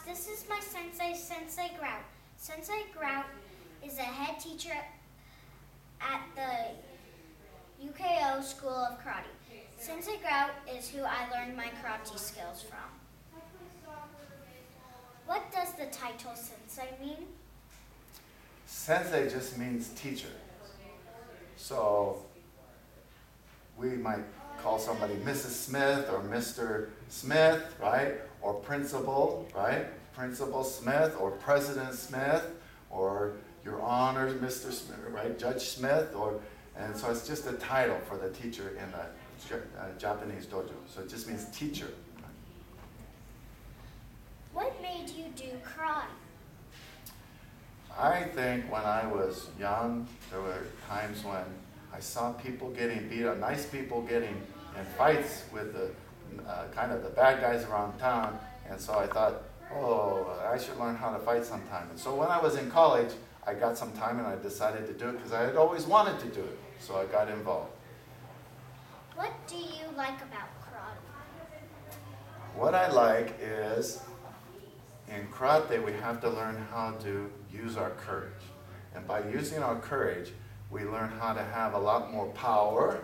this is my sensei, Sensei Grout. Sensei Grout is a head teacher at the UKO School of Karate. Sensei Grout is who I learned my karate skills from. What does the title Sensei mean? Sensei just means teacher. So we might call somebody Mrs. Smith or Mr. Smith, right? Or principal, right? Principal Smith or President Smith or Your Honor, Mr. Smith, right? Judge Smith, and so it's just a title for the teacher in the Japanese dojo. So it just means teacher. What made you do karate? I think when I was young, there were times when I saw people getting beat up, nice people getting in fights with the kind of the bad guys around town, and so I thought, oh, I should learn how to fight sometime. And so when I was in college, I got some time and I decided to do it because I had always wanted to do it, so I got involved. What do you like about karate? What I like is, in karate, we have to learn how to use our courage. And by using our courage, we learn how to have a lot more power,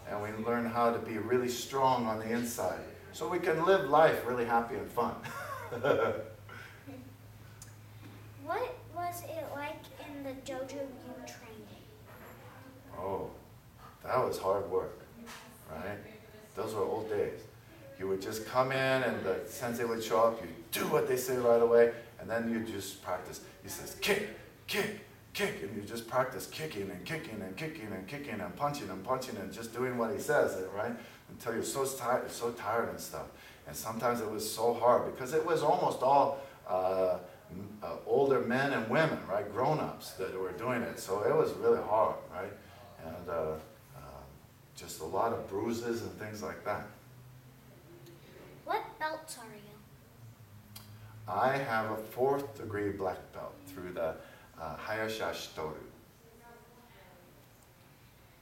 and we learn how to be really strong on the inside. So we can live life really happy and fun. What was it like in the dojo you trained in? Oh, that was hard work, right? Those were old days. You would just come in and the sensei would show up, you do what they say right away, and then you just practice. He says, kick, kick, kick, and you just practice kicking and kicking and kicking and kicking and punching and just doing what he says, right? Until you're so tired and stuff. And sometimes it was so hard because it was almost all older men and women, right? Grown-ups that were doing it. So it was really hard, right? And just a lot of bruises and things like that. What belts are you? I have a 4th degree black belt through the Hayasha Toru.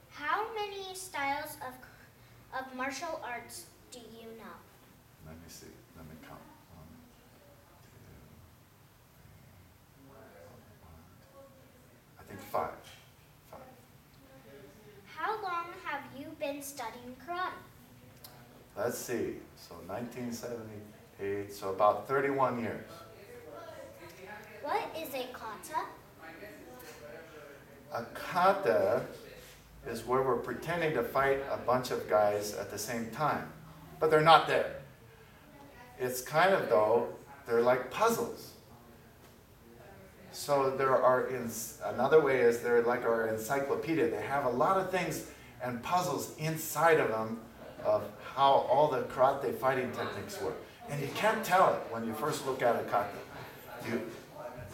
How many styles of martial arts do you know? Let me see. Let me count. 1, 2, 3, 4, 5. I think 5. How long have you been studying karate? Let's see. So 1978. So about 31 years. What is a kata? A kata is where we're pretending to fight a bunch of guys at the same time, but they're not there. It's kind of, though, they're like puzzles. So there are, another way is they're like our encyclopedia. They have a lot of things and puzzles inside of them of how all the karate fighting techniques work. And you can't tell it when you first look at a kata.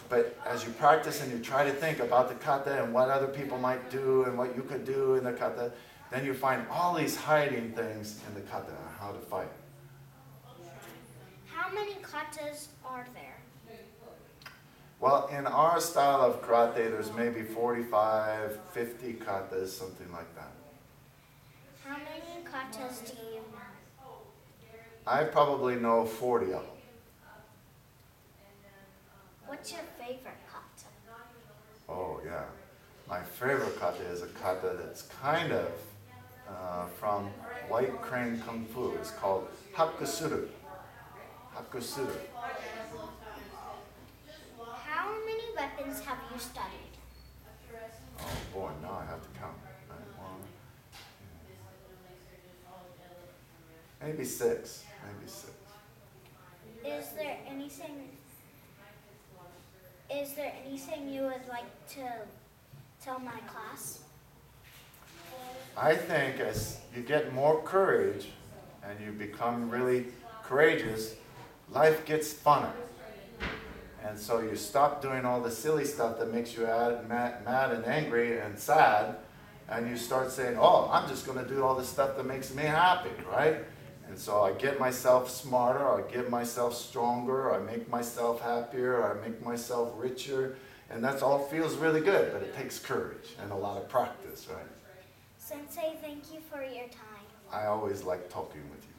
But as you practice and you try to think about the kata and what other people might do and what you could do in the kata, then you find all these hiding things in the kata on how to fight. How many katas are there? Well, in our style of karate, there's maybe 45, 50 katas, something like that. How many katas do you know? I probably know 40 of them. What's your favorite kata? Oh, yeah. My favorite kata is a kata that's kind of from White Crane Kung Fu. It's called Hakusuru. Hakusuru. How many weapons have you studied? Oh, boy, now I have to count. Right? 1, maybe 6. Maybe 6. Is there anything you would like to tell my class? I think as you get more courage and you become really courageous, life gets funner. And so you stop doing all the silly stuff that makes you mad and angry and sad, and you start saying, oh, I'm just going to do all the stuff that makes me happy, right? And so I get myself smarter, I get myself stronger, I make myself happier, I make myself richer, and that all feels really good, but it takes courage and a lot of practice, right? Sensei, thank you for your time. I always like talking with you.